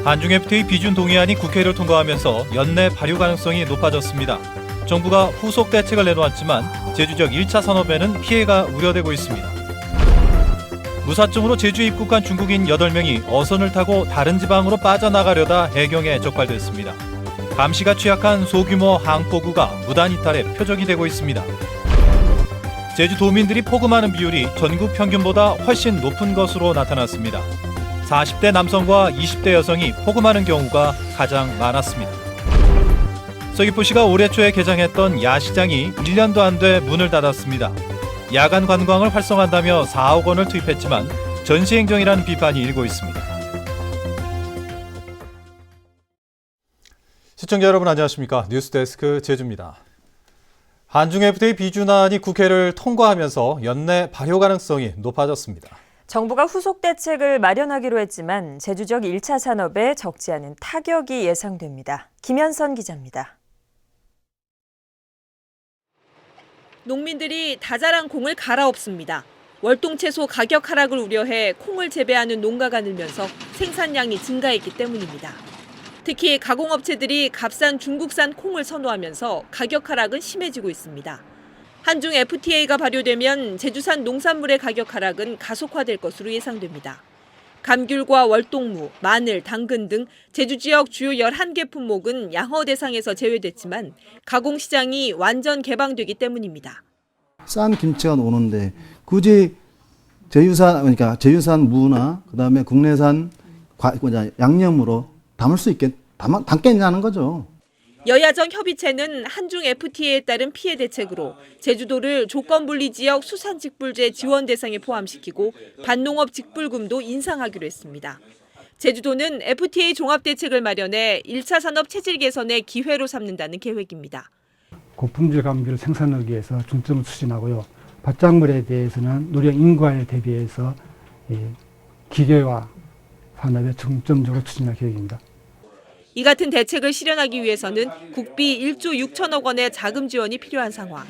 한중 FTA 비준 동의안이 국회를 통과하면서 연내 발효 가능성이 높아졌습니다. 정부가 후속 대책을 내놓았지만 제주 지역 1차 산업에는 피해가 우려되고 있습니다. 무사증으로 제주에 입국한 중국인 8명이 어선을 타고 다른 지방으로 빠져나가려다 해경에 적발됐습니다. 감시가 취약한 소규모 항포구가 무단 이탈의 표적이 되고 있습니다. 제주도민들이 포금하는 비율이 전국 평균보다 훨씬 높은 것으로 나타났습니다. 40대 남성과 20대 여성이 포금하는 경우가 가장 많았습니다. 서귀포시가 올해 초에 개장했던 야시장이 1년도 안 돼 문을 닫았습니다. 야간 관광을 활성화한다며 4억 원을 투입했지만 전시행정이라는 비판이 일고 있습니다. 시청자 여러분 안녕하십니까? 뉴스데스크 제주입니다. 한중 FTA 비준안이 국회를 통과하면서 연내 발효 가능성이 높아졌습니다. 정부가 후속 대책을 마련하기로 했지만 제주 지역 1차 산업에 적지 않은 타격이 예상됩니다. 김현선 기자입니다. 농민들이 다 자란 콩을 갈아엎습니다. 월동채소 가격 하락을 우려해 콩을 재배하는 농가가 늘면서 생산량이 증가했기 때문입니다. 특히 가공업체들이 값싼 중국산 콩을 선호하면서 가격 하락은 심해지고 있습니다. 한중 FTA가 발효되면 제주산 농산물의 가격 하락은 가속화될 것으로 예상됩니다. 감귤과 월동무, 마늘, 당근 등 제주 지역 주요 11개 품목은 양허 대상에서 제외됐지만 가공시장이 완전 개방되기 때문입니다. 싼 김치가 오는데 굳이 제주산 무나 그다음에 국내산 양념으로 담겠냐는 거죠. 여야정 협의체는 한중 FTA에 따른 피해 대책으로 제주도를 조건분리 지역 수산직불제 지원 대상에 포함시키고 반농업 직불금도 인상하기로 했습니다. 제주도는 FTA 종합대책을 마련해 1차 산업 체질 개선의 기회로 삼는다는 계획입니다. 고품질 감귤 생산하기 위해서 중점을 추진하고요. 밭작물에 대해서는 노령 인구화에 대비해서 기계화 산업에 중점적으로 추진할 계획입니다. 이 같은 대책을 실현하기 위해서는 국비 1조 6천억 원의 자금 지원이 필요한 상황.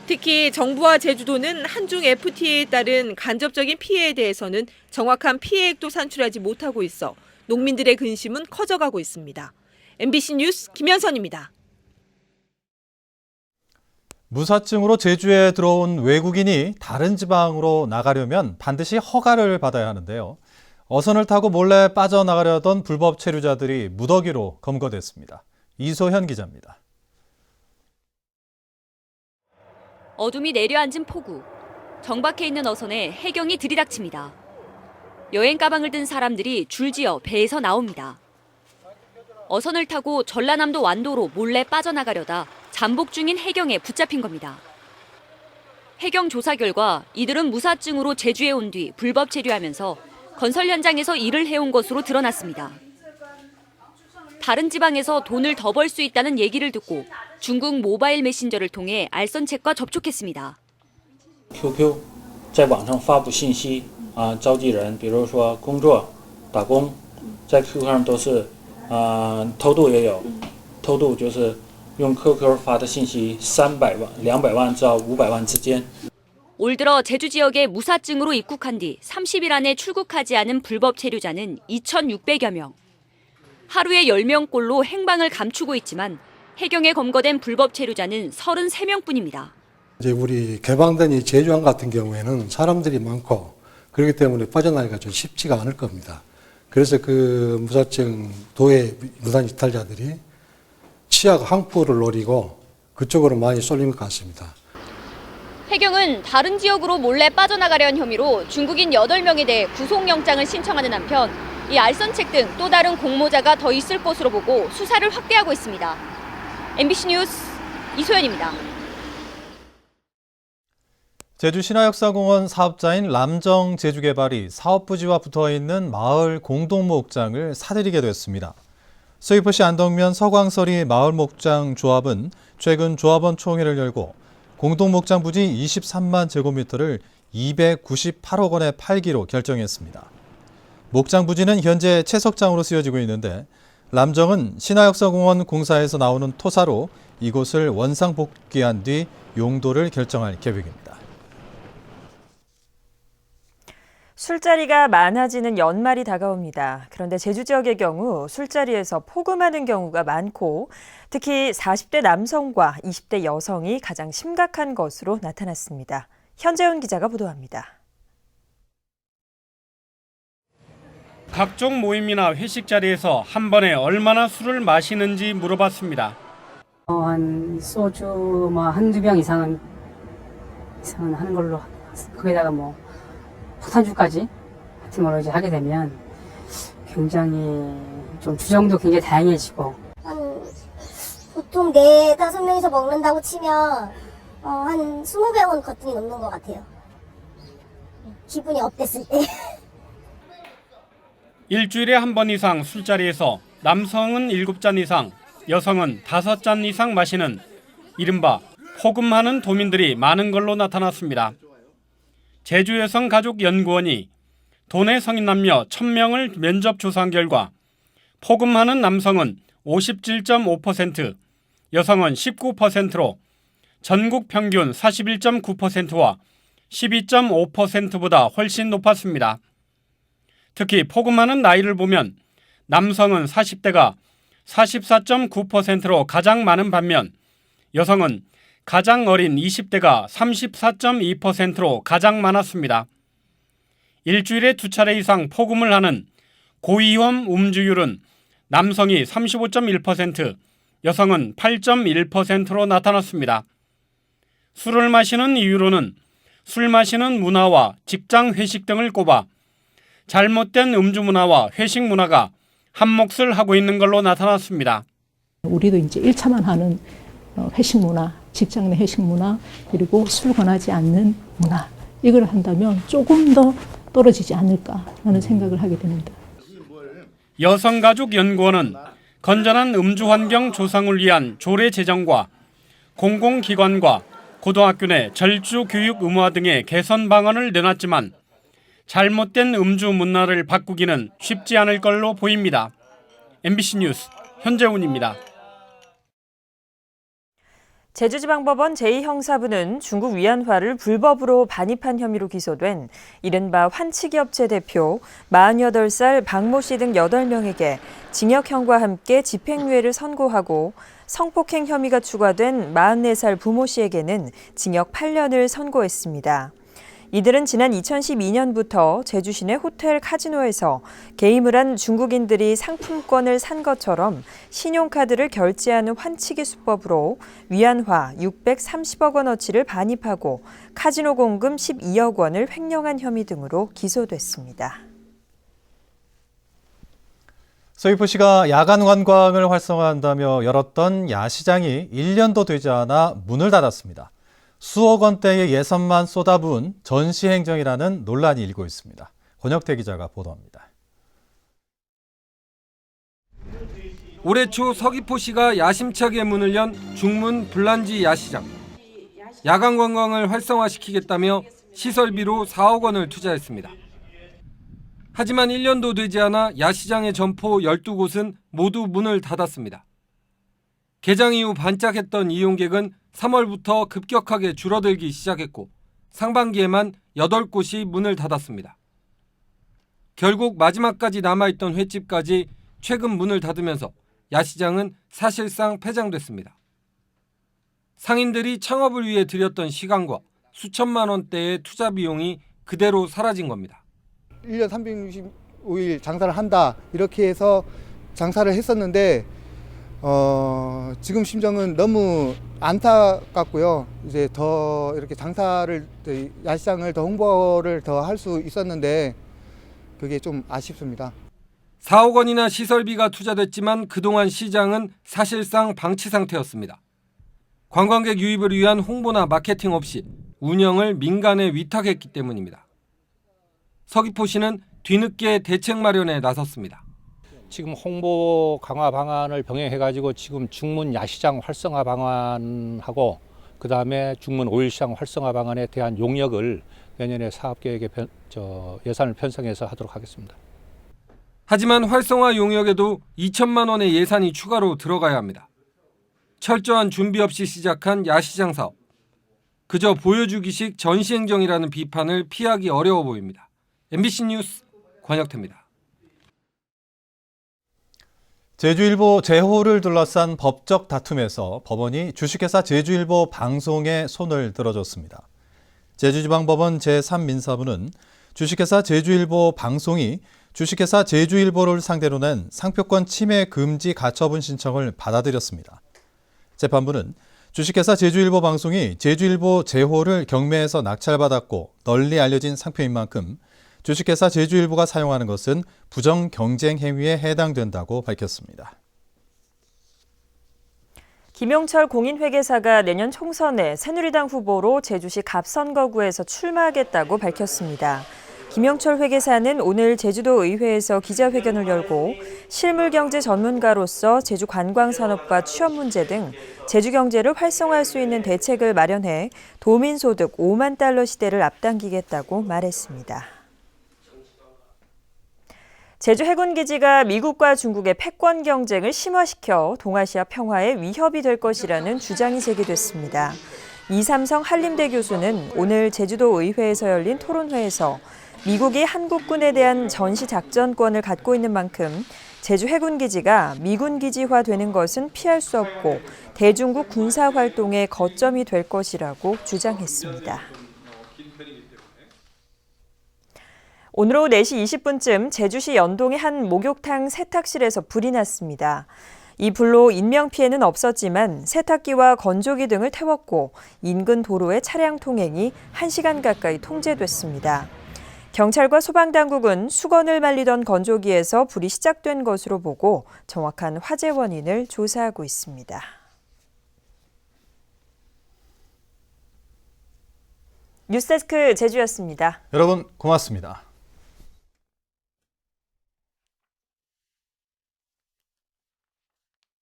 특히 정부와 제주도는 한중 FTA에 따른 간접적인 피해에 대해서는 정확한 피해액도 산출하지 못하고 있어 농민들의 근심은 커져가고 있습니다. MBC 뉴스 김현선입니다. 무사증으로 제주에 들어온 외국인이 다른 지방으로 나가려면 반드시 허가를 받아야 하는데요. 어선을 타고 몰래 빠져나가려던 불법 체류자들이 무더기로 검거됐습니다. 이소현 기자입니다. 어둠이 내려앉은 포구. 정박해 있는 어선에 해경이 들이닥칩니다. 여행 가방을 든 사람들이 줄지어 배에서 나옵니다. 어선을 타고 전라남도 완도로 몰래 빠져나가려다 잠복 중인 해경에 붙잡힌 겁니다. 해경 조사 결과 이들은 무사증으로 제주에 온 뒤 불법 체류하면서 건설 현장에서 일을 해온 것으로 드러났습니다. 다른 지방에서 돈을 더 벌 수 있다는 얘기를 듣고 중국 모바일 메신저를 통해 알선책과 접촉했습니다. QQ 在网上发布信息召集人比如说工作打工在 QQ 上都是偷渡也有偷渡就是用 QQ 发的信息300万200万到500万之间 올 들어 제주 지역에 무사증으로 입국한 뒤 30일 안에 출국하지 않은 불법 체류자는 2,600여 명. 하루에 10명꼴로 행방을 감추고 있지만 해경에 검거된 불법 체류자는 33명뿐입니다. 이제 우리 개방된 이 제주항 같은 경우에는 사람들이 많고 그렇기 때문에 빠져나가기가 좀 쉽지가 않을 겁니다. 그래서 그 무사증 도의 무단 이탈자들이 치약 항포를 노리고 그쪽으로 많이 쏠린 것 같습니다. 해경은 다른 지역으로 몰래 빠져나가려는 혐의로 중국인 8명에 대해 구속영장을 신청하는 한편 이 알선책 등 또 다른 공모자가 더 있을 것으로 보고 수사를 확대하고 있습니다. MBC 뉴스 이소연입니다. 제주 신화역사공원 사업자인 람정 제주개발이 사업부지와 붙어있는 마을 공동목장을 사들이게 됐습니다. 서귀포시 안덕면 서광서리 마을목장 조합은 최근 조합원 총회를 열고 공동목장 부지 23만 제곱미터를 298억 원에 팔기로 결정했습니다. 목장 부지는 현재 채석장으로 쓰여지고 있는데 람정은 신화역사공원 공사에서 나오는 토사로 이곳을 원상 복귀한 뒤 용도를 결정할 계획입니다. 술자리가 많아지는 연말이 다가옵니다. 그런데 제주 지역의 경우 술자리에서 폭음하는 경우가 많고 특히 40대 남성과 20대 여성이 가장 심각한 것으로 나타났습니다. 현재훈 기자가 보도합니다. 각종 모임이나 회식 자리에서 한 번에 얼마나 술을 마시는지 물어봤습니다. 한 소주 한두 병 이상은 하는 걸로, 거기다가 폭탄주까지 같은 걸로 이제 하게 되면 굉장히 좀 주정도 굉장히 다양해지고. 보통 4-5명이서 먹는다고 치면 한 20병은 거뜬히 넘는 것 같아요. 기분이 업됐을 때. 일주일에 한 번 이상 술자리에서 남성은 7잔 이상, 여성은 5잔 이상 마시는 이른바 폭음하는 도민들이 많은 걸로 나타났습니다. 제주여성가족연구원이 도내 성인 남녀 1000명을 면접 조사한 결과 폭음하는 남성은 57.5%, 여성은 19%로 전국 평균 41.9%와 12.5%보다 훨씬 높았습니다. 특히 폭음하는 나이를 보면 남성은 40대가 44.9%로 가장 많은 반면 여성은 가장 어린 20대가 34.2%로 가장 많았습니다. 일주일에 2차례 이상 폭음을 하는 고위험 음주율은 남성이 35.1%, 여성은 8.1%로 나타났습니다. 술을 마시는 이유로는 술 마시는 문화와 직장 회식 등을 꼽아 잘못된 음주 문화와 회식 문화가 한몫을 하고 있는 걸로 나타났습니다. 우리도 이제 1차만 하는 회식 문화, 직장 내 회식 문화, 그리고 술 권하지 않는 문화, 이걸 한다면 조금 더 떨어지지 않을까라는 생각을 하게 됩니다. 여성가족연구원은 건전한 음주 환경 조성을 위한 조례 제정과 공공기관과 고등학교 내 절주 교육 의무화 등의 개선 방안을 내놨지만 잘못된 음주 문화를 바꾸기는 쉽지 않을 걸로 보입니다. MBC 뉴스 현재훈입니다. 제주지방법원 제2형사부는 중국 위안화를 불법으로 반입한 혐의로 기소된 이른바 환치기업체 대표 48살 박모 씨 등 8명에게 징역형과 함께 집행유예를 선고하고 성폭행 혐의가 추가된 44살 부모 씨에게는 징역 8년을 선고했습니다. 이들은 지난 2012년부터 제주 시내 호텔 카지노에서 게임을 한 중국인들이 상품권을 산 것처럼 신용카드를 결제하는 환치기 수법으로 위안화 630억 원어치를 반입하고 카지노 공금 12억 원을 횡령한 혐의 등으로 기소됐습니다. 서귀포시가 야간 관광을 활성화한다며 열었던 야시장이 1년도 되지 않아 문을 닫았습니다. 수억 원대의 예산만 쏟아부은 전시행정이라는 논란이 일고 있습니다. 권혁태 기자가 보도합니다. 올해 초 서귀포시가 야심차게 문을 연 중문 불란지 야시장. 야간 관광을 활성화시키겠다며 시설비로 4억 원을 투자했습니다. 하지만 1년도 되지 않아 야시장의 점포 12곳은 모두 문을 닫았습니다. 개장 이후 반짝했던 이용객은 3월부터 급격하게 줄어들기 시작했고 상반기에만 8곳이 문을 닫았습니다. 결국 마지막까지 남아있던 횟집까지 최근 문을 닫으면서 야시장은 사실상 폐장됐습니다. 상인들이 창업을 위해 들였던 시간과 수천만 원대의 투자 비용이 그대로 사라진 겁니다. 1년 365일 장사를 한다 이렇게 해서 장사를 했었는데 지금 심정은 너무 안타깝고요. 이제 더 이렇게 장사를 야시장을 더 홍보를 더 할 수 있었는데 그게 좀 아쉽습니다. 4억 원이나 시설비가 투자됐지만 그동안 시장은 사실상 방치 상태였습니다. 관광객 유입을 위한 홍보나 마케팅 없이 운영을 민간에 위탁했기 때문입니다. 서귀포시는 뒤늦게 대책 마련에 나섰습니다. 지금 홍보 강화 방안을 병행해가지고 지금 중문 야시장 활성화 방안하고 그다음에 중문 오일시장 활성화 방안에 대한 용역을 내년에 사업계획에 예산을 편성해서 하도록 하겠습니다. 하지만 활성화 용역에도 2천만 원의 예산이 추가로 들어가야 합니다. 철저한 준비 없이 시작한 야시장 사업. 그저 보여주기식 전시행정이라는 비판을 피하기 어려워 보입니다. MBC 뉴스 권혁태입니다. 제주일보 제호를 둘러싼 법적 다툼에서 법원이 주식회사 제주일보 방송에 손을 들어줬습니다. 제주지방법원 제3민사부는 주식회사 제주일보 방송이 주식회사 제주일보를 상대로 낸 상표권 침해 금지 가처분 신청을 받아들였습니다. 재판부는 주식회사 제주일보 방송이 제주일보 제호를 경매에서 낙찰받았고 널리 알려진 상표인 만큼 주식회사 제주일보가 사용하는 것은 부정 경쟁 행위에 해당된다고 밝혔습니다. 김용철 공인회계사가 내년 총선에 새누리당 후보로 제주시 갑선거구에서 출마하겠다고 밝혔습니다. 김용철 회계사는 오늘 제주도 의회에서 기자회견을 열고 실물경제 전문가로서 제주 관광산업과 취업 문제 등 제주 경제를 활성화할 수 있는 대책을 마련해 도민소득 5만 달러 시대를 앞당기겠다고 말했습니다. 제주 해군기지가 미국과 중국의 패권 경쟁을 심화시켜 동아시아 평화에 위협이 될 것이라는 주장이 제기됐습니다. 이삼성 한림대 교수는 오늘 제주도 의회에서 열린 토론회에서 미국이 한국군에 대한 전시 작전권을 갖고 있는 만큼 제주 해군기지가 미군 기지화되는 것은 피할 수 없고 대중국 군사활동의 거점이 될 것이라고 주장했습니다. 오늘 오후 4시 20분쯤 제주시 연동의 한 목욕탕 세탁실에서 불이 났습니다. 이 불로 인명피해는 없었지만 세탁기와 건조기 등을 태웠고 인근 도로의 차량 통행이 1시간 가까이 통제됐습니다. 경찰과 소방당국은 수건을 말리던 건조기에서 불이 시작된 것으로 보고 정확한 화재 원인을 조사하고 있습니다. 뉴스데스크 제주였습니다. 여러분 고맙습니다.